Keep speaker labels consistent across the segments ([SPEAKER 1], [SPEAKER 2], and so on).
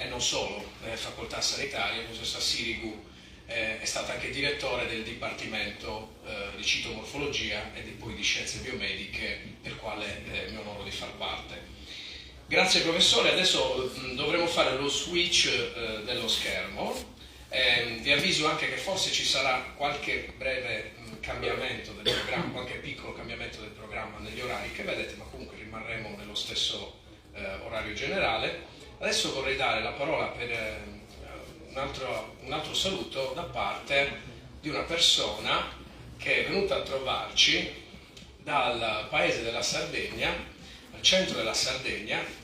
[SPEAKER 1] non solo nelle facoltà sanitarie. Il professor Sirigu è stato anche direttore del Dipartimento di Citomorfologia e poi di Scienze Biomediche, del quale mi onoro di far parte. Grazie professore, adesso dovremo fare lo switch dello schermo. Vi avviso anche che forse ci sarà qualche breve cambiamento del programma, qualche piccolo cambiamento del programma negli orari che vedete, ma comunque rimarremo nello stesso orario generale. Adesso vorrei dare la parola per un altro saluto da parte di una persona che è venuta a trovarci dal paese della Sardegna, al centro della Sardegna,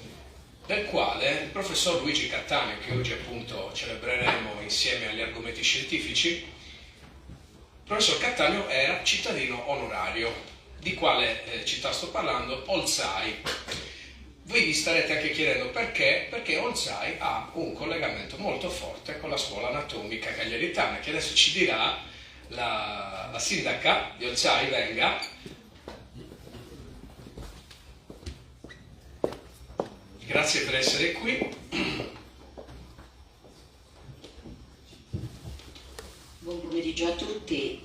[SPEAKER 1] del quale il professor Luigi Cattaneo, che oggi appunto celebreremo insieme agli argomenti scientifici. Il professor Cattaneo era cittadino onorario. Di quale città sto parlando? Olzai. Voi vi starete anche chiedendo perché? Perché Olzai ha un collegamento molto forte con la scuola anatomica cagliaritana, che adesso ci dirà la sindaca di Olzai. Venga. Grazie per essere qui.
[SPEAKER 2] Buon pomeriggio a tutti,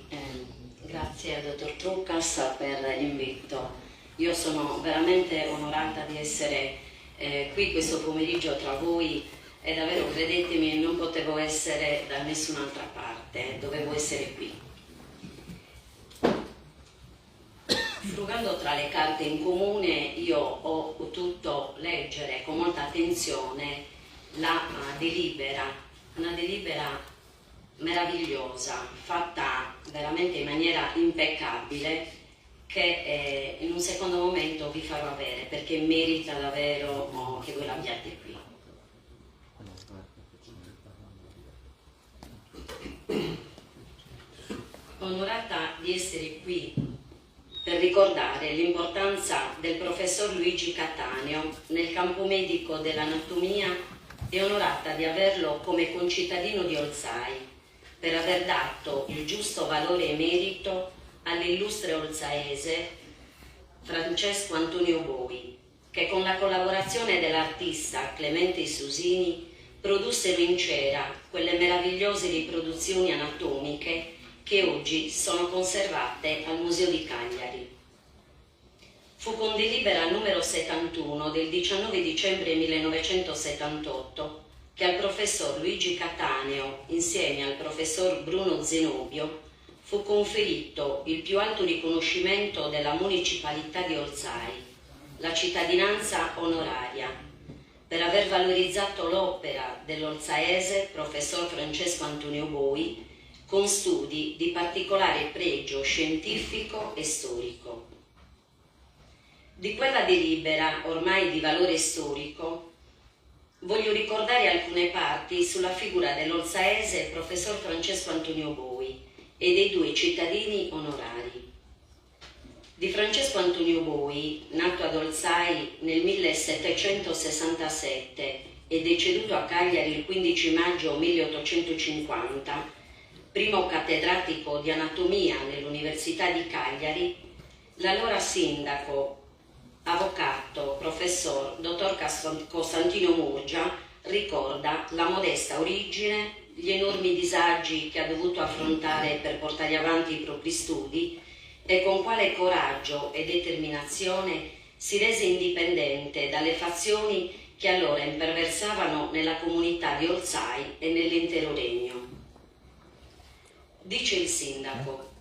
[SPEAKER 2] grazie al dottor Truccas per l'invito. Io sono veramente onorata di essere qui questo pomeriggio tra voi e davvero, credetemi, non potevo essere da nessun'altra parte, dovevo essere qui. Frugando tra le carte in comune, io ho potuto leggere con molta attenzione la delibera, una delibera meravigliosa, fatta veramente in maniera impeccabile, che in un secondo momento vi farò avere, perché merita davvero che voi l'abbiate qui. Onorata di essere qui per ricordare l'importanza del professor Luigi Cattaneo nel campo medico dell'anatomia e onorata di averlo come concittadino di Olzai, per aver dato il giusto valore e merito all'illustre olzaese Francesco Antonio Boi, che con la collaborazione dell'artista Clemente Susini produssero in cera quelle meravigliose riproduzioni anatomiche che oggi sono conservate al Museo di Cagliari. Fu con delibera numero 71 del 19 dicembre 1978 che al professor Luigi Cattaneo, insieme al professor Bruno Zenobio, fu conferito il più alto riconoscimento della municipalità di Olzai, la cittadinanza onoraria, per aver valorizzato l'opera dell'olzaese professor Francesco Antonio Boi con studi di particolare pregio scientifico e storico. Di quella delibera, ormai di valore storico, voglio ricordare alcune parti sulla figura dell'olzaese professor Francesco Antonio Boi e dei due cittadini onorari. Di Francesco Antonio Boi, nato ad Olzai nel 1767 e deceduto a Cagliari il 15 maggio 1850, primo cattedratico di anatomia nell'Università di Cagliari, l'allora sindaco, avvocato, professor, dottor Costantino Murgia, ricorda la modesta origine, gli enormi disagi che ha dovuto affrontare per portare avanti i propri studi e con quale coraggio e determinazione si rese indipendente dalle fazioni che allora imperversavano nella comunità di Olzai e nell'intero regno. Dice il sindaco: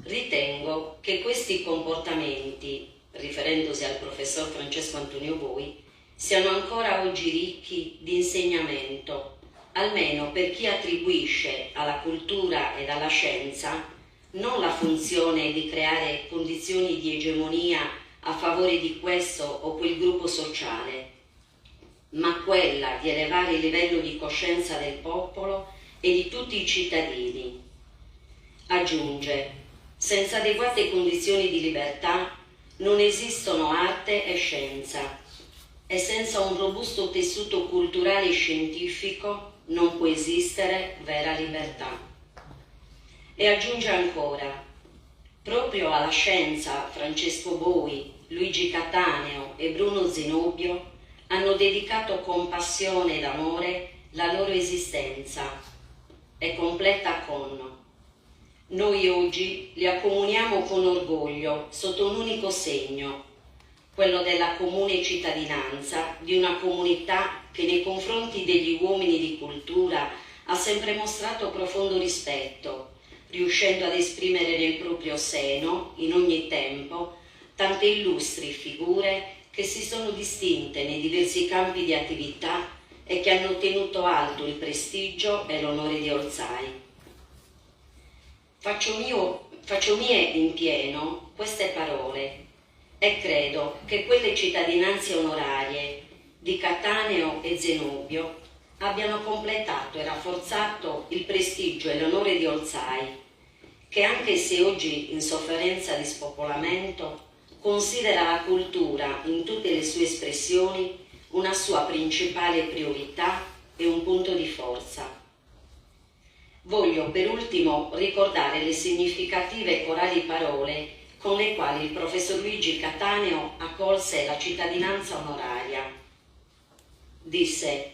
[SPEAKER 2] ritengo che questi comportamenti, riferendosi al professor Francesco Antonio Boi, siano ancora oggi ricchi di insegnamento, almeno per chi attribuisce alla cultura ed alla scienza non la funzione di creare condizioni di egemonia a favore di questo o quel gruppo sociale, ma quella di elevare il livello di coscienza del popolo e di tutti i cittadini. Aggiunge: senza adeguate condizioni di libertà non esistono arte e scienza, e senza un robusto tessuto culturale e scientifico non può esistere vera libertà. E aggiunge ancora: proprio alla scienza Francesco Boi, Luigi Cattaneo e Bruno Zenobio hanno dedicato con passione ed amore la loro esistenza e completa con. Noi oggi li accomuniamo con orgoglio sotto un unico segno, quello della comune cittadinanza di una comunità che nei confronti degli uomini di cultura ha sempre mostrato profondo rispetto, riuscendo ad esprimere nel proprio seno, in ogni tempo, tante illustri figure che si sono distinte nei diversi campi di attività e che hanno tenuto alto il prestigio e l'onore di Olzai. Faccio mie in pieno queste parole e credo che quelle cittadinanze onorarie di Cattaneo e Zenobio abbiano completato e rafforzato il prestigio e l'onore di Olzai, che anche se oggi in sofferenza di spopolamento considera la cultura in tutte le sue espressioni una sua principale priorità e un punto di forza. Voglio per ultimo ricordare le significative e corali parole con le quali il professor Luigi Cattaneo accolse la cittadinanza onoraria. Disse: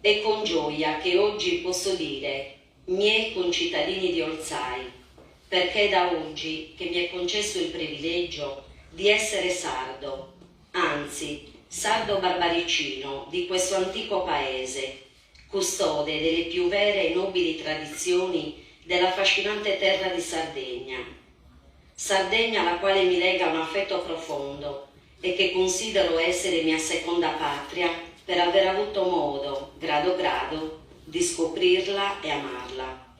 [SPEAKER 2] «È con gioia che oggi posso dire, miei concittadini di Olzai, perché è da oggi che mi è concesso il privilegio di essere sardo, anzi sardo barbaricino di questo antico paese, custode delle più vere e nobili tradizioni della affascinante terra di Sardegna. Sardegna alla quale mi lega un affetto profondo e che considero essere mia seconda patria per aver avuto modo, grado grado, di scoprirla e amarla.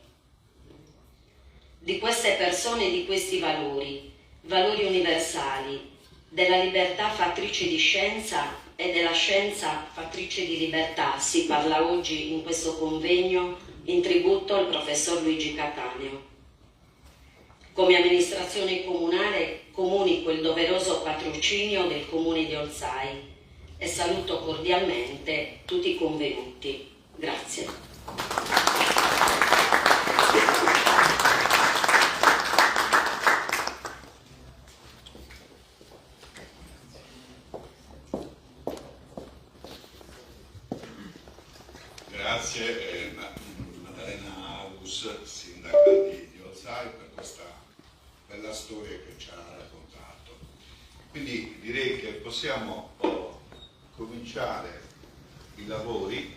[SPEAKER 2] Di queste persone e di questi valori, valori universali, della libertà fattrice di scienza e della scienza fattrice di libertà si parla oggi in questo convegno in tributo al professor Luigi Cattaneo. Come amministrazione comunale comunico il doveroso patrocinio del Comune di Olzai e saluto cordialmente tutti i convenuti. Grazie.
[SPEAKER 3] Grazie Maddalena Aus, sindaca di Olzai, per questa bella storia che ci ha raccontato. Quindi direi che possiamo cominciare i lavori